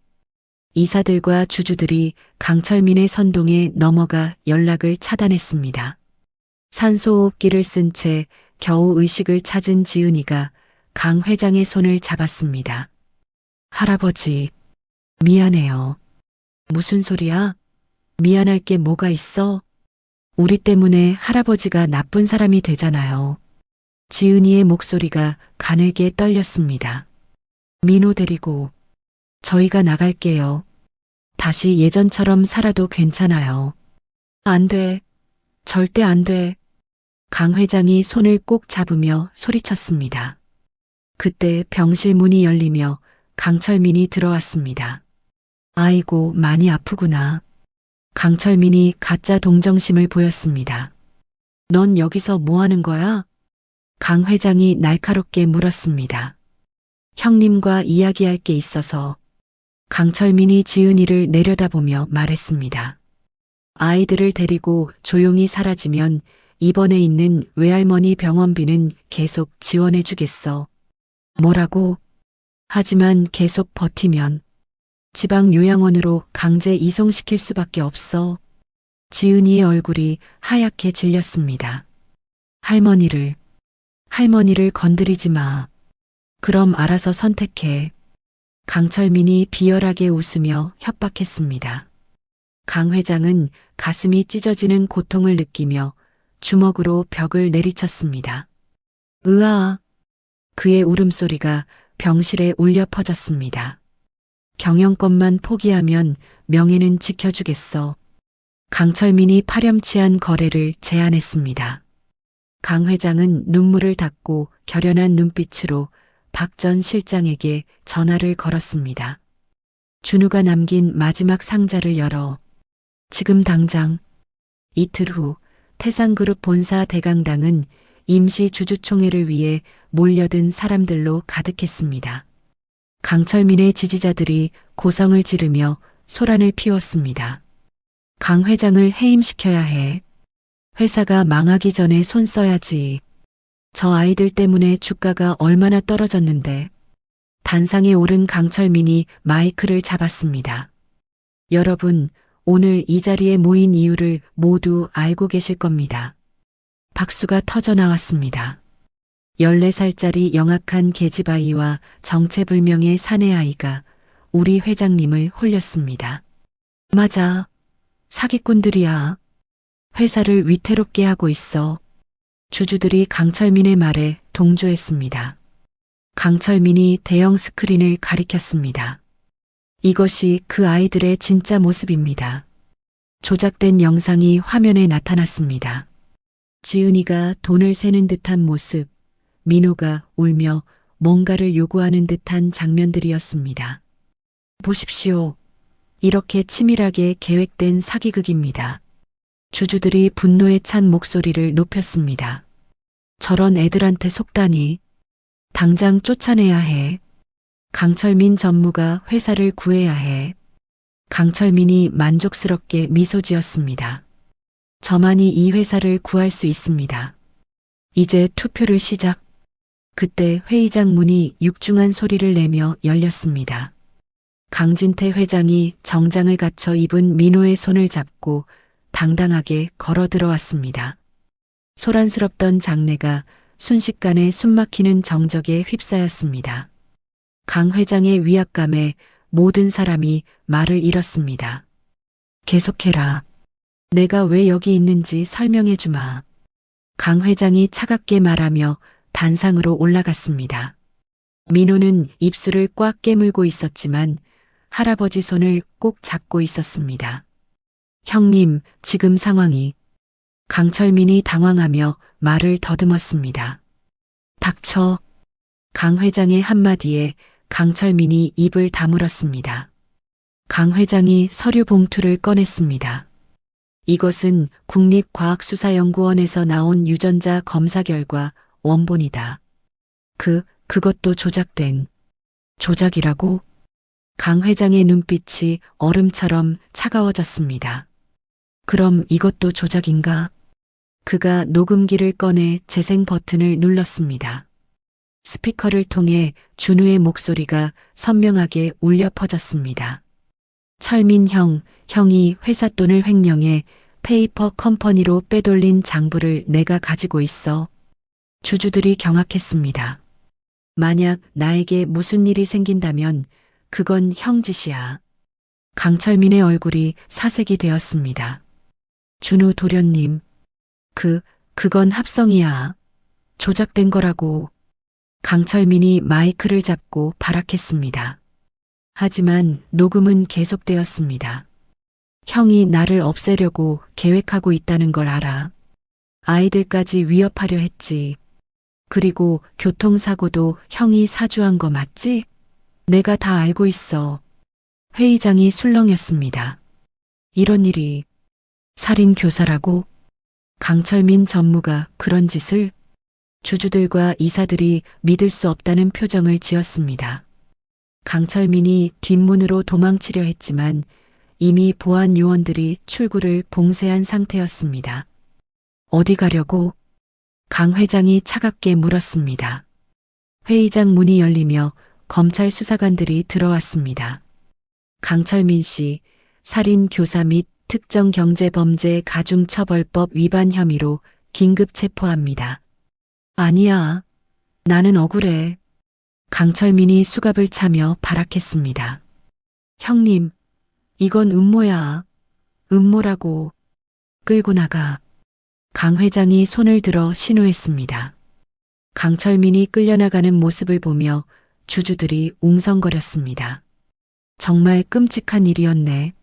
이사들과 주주들이 강철민의 선동에 넘어가 연락을 차단했습니다. 산소호흡기를 쓴 채 겨우 의식을 찾은 지은이가 강 회장의 손을 잡았습니다. 할아버지, 미안해요. 무슨 소리야? 미안할 게 뭐가 있어? 우리 때문에 할아버지가 나쁜 사람이 되잖아요. 지은이의 목소리가 가늘게 떨렸습니다. 민호 데리고 저희가 나갈게요. 다시 예전처럼 살아도 괜찮아요. 안 돼. 절대 안 돼. 강 회장이 손을 꼭 잡으며 소리쳤습니다. 그때 병실 문이 열리며 강철민이 들어왔습니다. 아이고, 많이 아프구나. 강철민이 가짜 동정심을 보였습니다. 넌 여기서 뭐 하는 거야? 강 회장이 날카롭게 물었습니다. 형님과 이야기할 게 있어서. 강철민이 지은이를 내려다보며 말했습니다. 아이들을 데리고 조용히 사라지면 입원해 있는 외할머니 병원비는 계속 지원해 주겠어. 뭐라고? 하지만 계속 버티면 지방 요양원으로 강제 이송시킬 수밖에 없어. 지은이의 얼굴이 하얗게 질렸습니다. 할머니를 건드리지 마. 그럼 알아서 선택해. 강철민이 비열하게 웃으며 협박했습니다. 강 회장은 가슴이 찢어지는 고통을 느끼며 주먹으로 벽을 내리쳤습니다. 으아! 그의 울음소리가 병실에 울려 퍼졌습니다. 경영권만 포기하면 명예는 지켜주겠어. 강철민이 파렴치한 거래를 제안했습니다. 강 회장은 눈물을 닦고 결연한 눈빛으로 박 전 실장에게 전화를 걸었습니다. 준우가 남긴 마지막 상자를 열어. 지금 당장. 이틀 후 태산그룹 본사 대강당은 임시 주주총회를 위해 몰려든 사람들로 가득했습니다. 강철민의 지지자들이 고성을 지르며 소란을 피웠습니다. 강 회장을 해임시켜야 해. 회사가 망하기 전에 손 써야지. 저 아이들 때문에 주가가 얼마나 떨어졌는데. 단상에 오른 강철민이 마이크를 잡았습니다. 여러분, 오늘 이 자리에 모인 이유를 모두 알고 계실 겁니다. 박수가 터져 나왔습니다. 14살짜리 영악한 계집아이와 정체불명의 사내아이가 우리 회장님을 홀렸습니다. 맞아. 사기꾼들이야. 회사를 위태롭게 하고 있어. 주주들이 강철민의 말에 동조했습니다. 강철민이 대형 스크린을 가리켰습니다. 이것이 그 아이들의 진짜 모습입니다. 조작된 영상이 화면에 나타났습니다. 지은이가 돈을 세는 듯한 모습, 민호가 울며 뭔가를 요구하는 듯한 장면들이었습니다. 보십시오. 이렇게 치밀하게 계획된 사기극입니다. 주주들이 분노에 찬 목소리를 높였습니다. 저런 애들한테 속다니. 당장 쫓아내야 해. 강철민 전무가 회사를 구해야 해. 강철민이 만족스럽게 미소 지었습니다. 저만이 이 회사를 구할 수 있습니다. 이제 투표를 시작. 그때 회의장 문이 육중한 소리를 내며 열렸습니다. 강진태 회장이 정장을 갖춰 입은 민호의 손을 잡고 당당하게 걸어 들어왔습니다. 소란스럽던 장내가 순식간에 숨막히는 정적에 휩싸였습니다. 강 회장의 위압감에 모든 사람이 말을 잃었습니다. 계속해라. 내가 왜 여기 있는지 설명해 주마. 강 회장이 차갑게 말하며 단상으로 올라갔습니다. 민호는 입술을 꽉 깨물고 있었지만 할아버지 손을 꼭 잡고 있었습니다. 형님, 지금 상황이. 강철민이 당황하며 말을 더듬었습니다. 닥쳐. 강 회장의 한마디에 강철민이 입을 다물었습니다. 강 회장이 서류 봉투를 꺼냈습니다. 이것은 국립과학수사연구원에서 나온 유전자 검사 결과 원본이다. 그것도 조작된. 조작이라고? 강 회장의 눈빛이 얼음처럼 차가워졌습니다. 그럼 이것도 조작인가? 그가 녹음기를 꺼내 재생 버튼을 눌렀습니다. 스피커를 통해 준우의 목소리가 선명하게 울려 퍼졌습니다. 철민 형, 형이 회사 돈을 횡령해 페이퍼 컴퍼니로 빼돌린 장부를 내가 가지고 있어. 주주들이 경악했습니다. 만약 나에게 무슨 일이 생긴다면 그건 형 짓이야. 강철민의 얼굴이 사색이 되었습니다. 준우 도련님, 그건 합성이야. 조작된 거라고. 강철민이 마이크를 잡고 발악했습니다. 하지만 녹음은 계속되었습니다. 형이 나를 없애려고 계획하고 있다는 걸 알아. 아이들까지 위협하려 했지. 그리고 교통사고도 형이 사주한 거 맞지? 내가 다 알고 있어. 회의장이 술렁였습니다. 이런 일이 살인 교사라고? 강철민 전무가 그런 짓을? 주주들과 이사들이 믿을 수 없다는 표정을 지었습니다. 강철민이 뒷문으로 도망치려 했지만 이미 보안 요원들이 출구를 봉쇄한 상태였습니다. 어디 가려고? 강 회장이 차갑게 물었습니다. 회의장 문이 열리며 검찰 수사관들이 들어왔습니다. 강철민 씨, 살인 교사 및 특정경제범죄 가중처벌법 위반 혐의로 긴급 체포합니다. 아니야. 나는 억울해. 강철민이 수갑을 차며 발악했습니다. 형님, 이건 음모야. 음모라고. 끌고 나가. 강 회장이 손을 들어 신호했습니다. 강철민이 끌려나가는 모습을 보며 주주들이 웅성거렸습니다. 정말 끔찍한 일이었네.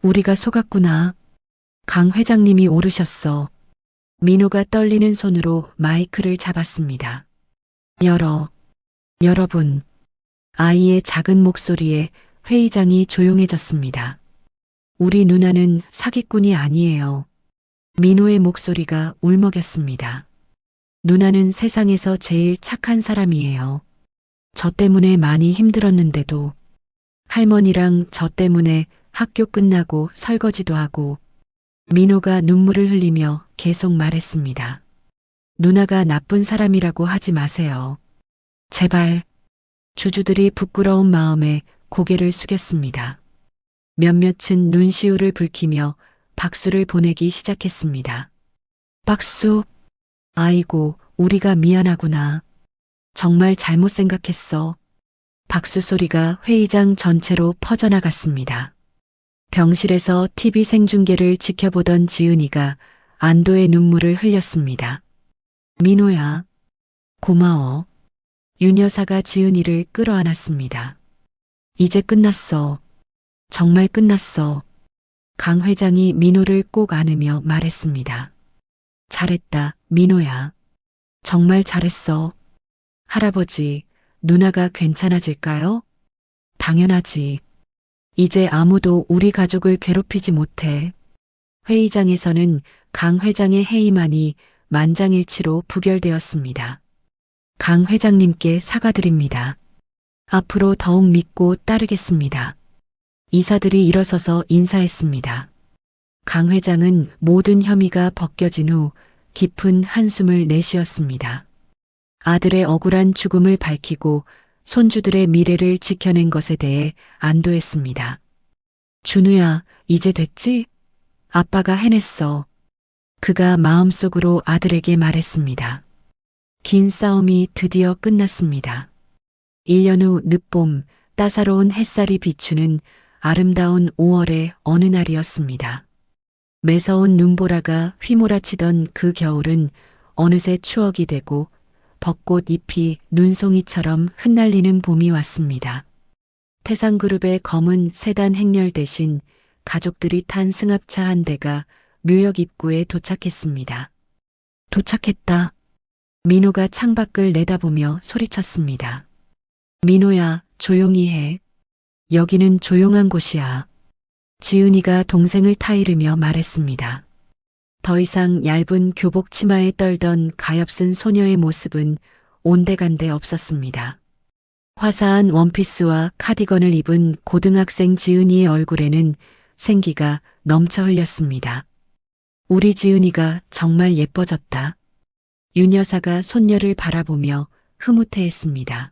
우리가 속았구나. 강 회장님이 오르셨어. 민호가 떨리는 손으로 마이크를 잡았습니다. 여러분. 아이의 작은 목소리에 회의장이 조용해졌습니다. 우리 누나는 사기꾼이 아니에요. 민호의 목소리가 울먹였습니다. 누나는 세상에서 제일 착한 사람이에요. 저 때문에 많이 힘들었는데도 할머니랑 저 때문에 학교 끝나고 설거지도 하고 민호가 눈물을 흘리며 계속 말했습니다. 누나가 나쁜 사람이라고 하지 마세요. 제발. 주주들이 부끄러운 마음에 고개를 숙였습니다. 몇몇은 눈시울을 붉히며 박수를 보내기 시작했습니다. 박수. 아이고, 우리가 미안하구나. 정말 잘못 생각했어. 박수 소리가 회의장 전체로 퍼져나갔습니다. 병실에서 TV 생중계를 지켜보던 지은이가 안도의 눈물을 흘렸습니다. 민호야, 고마워. 윤 여사가 지은이를 끌어안았습니다. 이제 끝났어. 정말 끝났어. 강 회장이 민호를 꼭 안으며 말했습니다. 잘했다, 민호야. 정말 잘했어. 할아버지, 누나가 괜찮아질까요? 당연하지. 이제 아무도 우리 가족을 괴롭히지 못해. 회의장에서는 강 회장의 해임안이 만장일치로 부결되었습니다. 강 회장님께 사과드립니다. 앞으로 더욱 믿고 따르겠습니다. 이사들이 일어서서 인사했습니다. 강 회장은 모든 혐의가 벗겨진 후 깊은 한숨을 내쉬었습니다. 아들의 억울한 죽음을 밝히고 손주들의 미래를 지켜낸 것에 대해 안도했습니다. 준우야, 이제 됐지? 아빠가 해냈어. 그가 마음속으로 아들에게 말했습니다. 긴 싸움이 드디어 끝났습니다. 1년 후 늦봄, 따사로운 햇살이 비추는 아름다운 5월의 어느 날이었습니다. 매서운 눈보라가 휘몰아치던 그 겨울은 어느새 추억이 되고 벚꽃 잎이 눈송이처럼 흩날리는 봄이 왔습니다. 태상그룹의 검은 세단 행렬 대신 가족들이 탄 승합차 한 대가 묘역 입구에 도착했습니다. 도착했다. 민호가 창밖을 내다보며 소리쳤습니다. 민호야, 조용히 해. 여기는 조용한 곳이야. 지은이가 동생을 타이르며 말했습니다. 더 이상 얇은 교복 치마에 떨던 가엾은 소녀의 모습은 온데간데 없었습니다. 화사한 원피스와 카디건을 입은 고등학생 지은이의 얼굴에는 생기가 넘쳐 흘렸습니다. 우리 지은이가 정말 예뻐졌다. 윤 여사가 손녀를 바라보며 흐뭇해했습니다.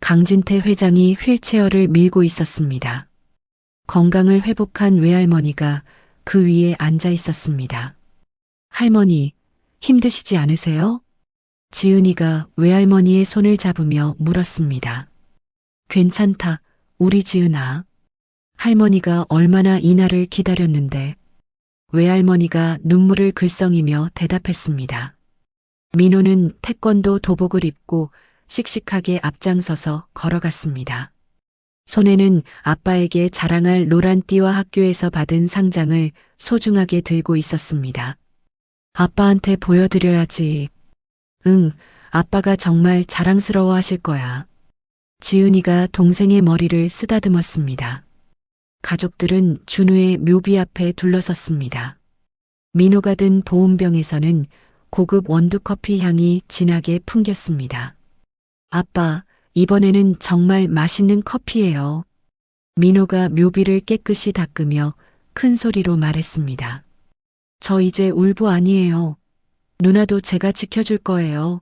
강진태 회장이 휠체어를 밀고 있었습니다. 건강을 회복한 외할머니가 그 위에 앉아 있었습니다. 할머니, 힘드시지 않으세요? 지은이가 외할머니의 손을 잡으며 물었습니다. 괜찮다, 우리 지은아. 할머니가 얼마나 이 날을 기다렸는데. 외할머니가 눈물을 글썽이며 대답했습니다. 민호는 태권도 도복을 입고 씩씩하게 앞장서서 걸어갔습니다. 손에는 아빠에게 자랑할 노란띠와 학교에서 받은 상장을 소중하게 들고 있었습니다. 아빠한테 보여드려야지. 응, 아빠가 정말 자랑스러워 하실 거야. 지은이가 동생의 머리를 쓰다듬었습니다. 가족들은 준우의 묘비 앞에 둘러섰습니다. 민호가 든 보온병에서는 고급 원두커피 향이 진하게 풍겼습니다. 아빠, 이번에는 정말 맛있는 커피예요. 민호가 묘비를 깨끗이 닦으며 큰 소리로 말했습니다. 저 이제 울보 아니에요. 누나도 제가 지켜줄 거예요.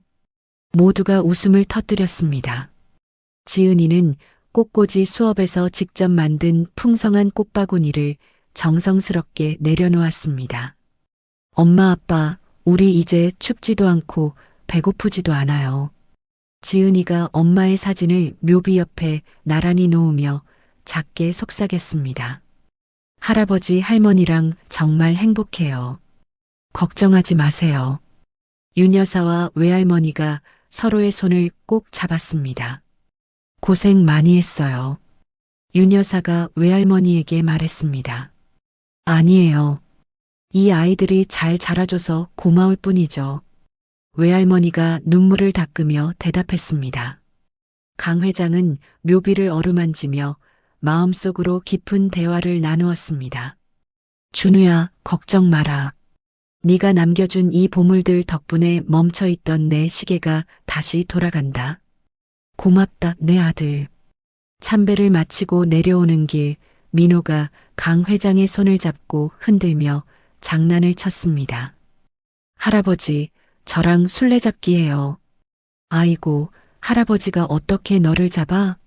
모두가 웃음을 터뜨렸습니다. 지은이는 꽃꽂이 수업에서 직접 만든 풍성한 꽃바구니를 정성스럽게 내려놓았습니다. 엄마 아빠, 우리 이제 춥지도 않고 배고프지도 않아요. 지은이가 엄마의 사진을 묘비 옆에 나란히 놓으며 작게 속삭였습니다. 할아버지 할머니랑 정말 행복해요. 걱정하지 마세요. 윤 여사와 외할머니가 서로의 손을 꼭 잡았습니다. 고생 많이 했어요. 윤 여사가 외할머니에게 말했습니다. 아니에요. 이 아이들이 잘 자라줘서 고마울 뿐이죠. 외할머니가 눈물을 닦으며 대답했습니다. 강 회장은 묘비를 어루만지며 마음속으로 깊은 대화를 나누었습니다. 준우야, 걱정 마라. 네가 남겨준 이 보물들 덕분에 멈춰있던 내 시계가 다시 돌아간다. 고맙다, 내 아들. 참배를 마치고 내려오는 길, 민호가 강 회장의 손을 잡고 흔들며 장난을 쳤습니다. 할아버지, 저랑 술래잡기 해요. 아이고, 할아버지가 어떻게 너를 잡아?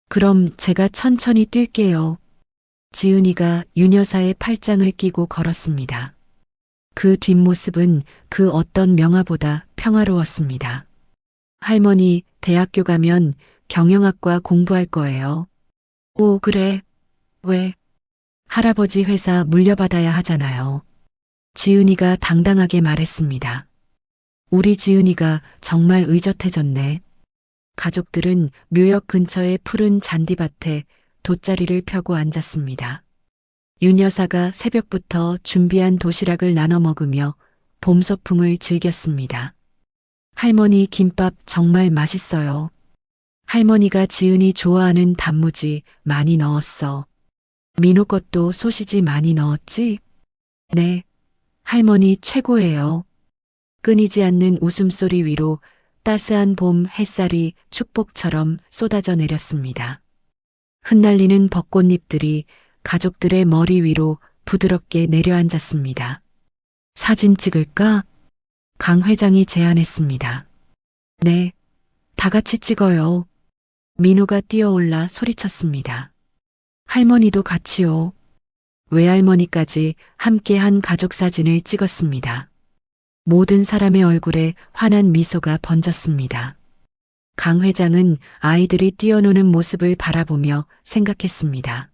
그럼 제가 천천히 뛸게요. 지은이가 윤 여사의 팔짱을 끼고 걸었습니다. 그 뒷모습은 그 어떤 명화보다 평화로웠습니다. 할머니, 대학교 가면 경영학과 공부할 거예요. 오, 그래. 왜? 할아버지 회사 물려받아야 하잖아요. 지은이가 당당하게 말했습니다. 우리 지은이가 정말 의젓해졌네. 가족들은 묘역 근처의 푸른 잔디밭에 돗자리를 펴고 앉았습니다. 윤 여사가 새벽부터 준비한 도시락을 나눠 먹으며 봄 소풍을 즐겼습니다. 할머니 김밥 정말 맛있어요. 할머니가 지은이 좋아하는 단무지 많이 넣었어. 민호 것도 소시지 많이 넣었지? 네. 할머니 최고예요. 끊이지 않는 웃음소리 위로 따스한 봄 햇살이 축복처럼 쏟아져 내렸습니다. 흩날리는 벚꽃잎들이 가족들의 머리 위로 부드럽게 내려앉았습니다. 사진 찍을까? 강 회장이 제안했습니다. 네, 다 같이 찍어요. 민호가 뛰어올라 소리쳤습니다. 할머니도 같이요. 외할머니까지 함께한 가족 사진을 찍었습니다. 모든 사람의 얼굴에 환한 미소가 번졌습니다. 강 회장은 아이들이 뛰어노는 모습을 바라보며 생각했습니다.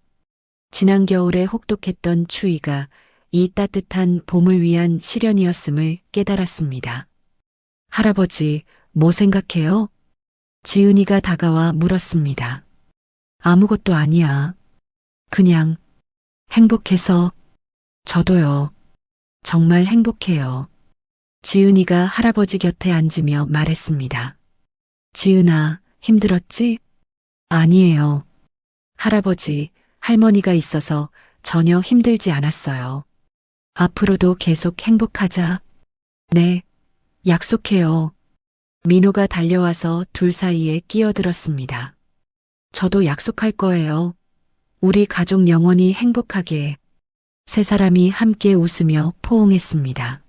지난 겨울에 혹독했던 추위가 이 따뜻한 봄을 위한 시련이었음을 깨달았습니다. 할아버지, 뭐 생각해요? 지은이가 다가와 물었습니다. 아무것도 아니야. 그냥 행복해서. 저도요. 정말 행복해요. 지은이가 할아버지 곁에 앉으며 말했습니다. 지은아, 힘들었지? 아니에요. 할아버지, 할머니가 있어서 전혀 힘들지 않았어요. 앞으로도 계속 행복하자. 네, 약속해요. 민호가 달려와서 둘 사이에 끼어들었습니다. 저도 약속할 거예요. 우리 가족 영원히 행복하게. 세 사람이 함께 웃으며 포옹했습니다.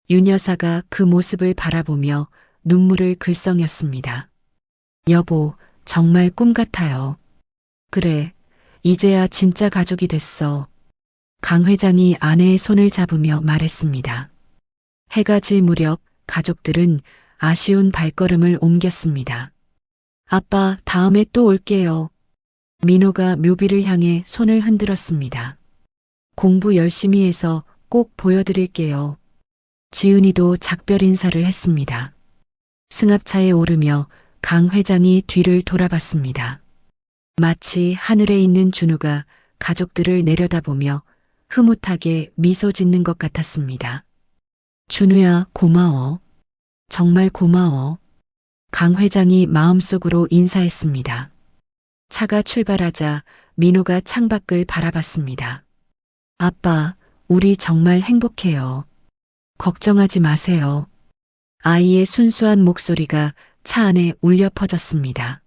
윤 여사가 그 모습을 바라보며 눈물을 글썽였습니다. 여보, 정말 꿈 같아요. 그래, 이제야 진짜 가족이 됐어. 강 회장이 아내의 손을 잡으며 말했습니다. 해가 질 무렵 가족들은 아쉬운 발걸음을 옮겼습니다. 아빠, 다음에 또 올게요. 민호가 묘비를 향해 손을 흔들었습니다. 공부 열심히 해서 꼭 보여드릴게요. 지은이도 작별 인사를 했습니다. 승합차에 오르며 강 회장이 뒤를 돌아봤습니다. 마치 하늘에 있는 준우가 가족들을 내려다보며 흐뭇하게 미소 짓는 것 같았습니다. 준우야, 고마워. 정말 고마워. 강 회장이 마음속으로 인사했습니다. 차가 출발하자 민호가 창밖을 바라봤습니다. 아빠, 우리 정말 행복해요. 걱정하지 마세요. 아이의 순수한 목소리가 차 안에 울려 퍼졌습니다.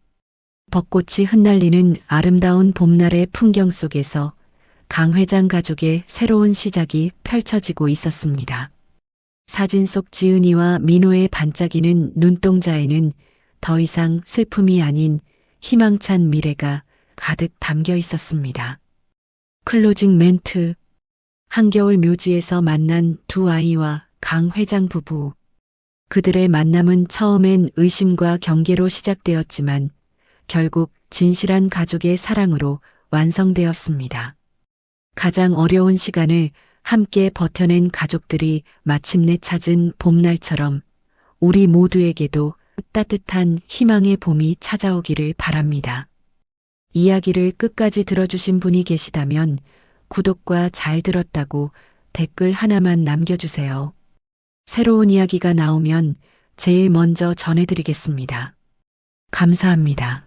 벚꽃이 흩날리는 아름다운 봄날의 풍경 속에서 강 회장 가족의 새로운 시작이 펼쳐지고 있었습니다. 사진 속 지은이와 민호의 반짝이는 눈동자에는 더 이상 슬픔이 아닌 희망찬 미래가 가득 담겨 있었습니다. 클로징 멘트. 한겨울 묘지에서 만난 두 아이와 강 회장 부부. 그들의 만남은 처음엔 의심과 경계로 시작되었지만 결국 진실한 가족의 사랑으로 완성되었습니다. 가장 어려운 시간을 함께 버텨낸 가족들이 마침내 찾은 봄날처럼 우리 모두에게도 따뜻한 희망의 봄이 찾아오기를 바랍니다. 이야기를 끝까지 들어주신 분이 계시다면 구독과 잘 들었다고 댓글 하나만 남겨주세요. 새로운 이야기가 나오면 제일 먼저 전해드리겠습니다. 감사합니다.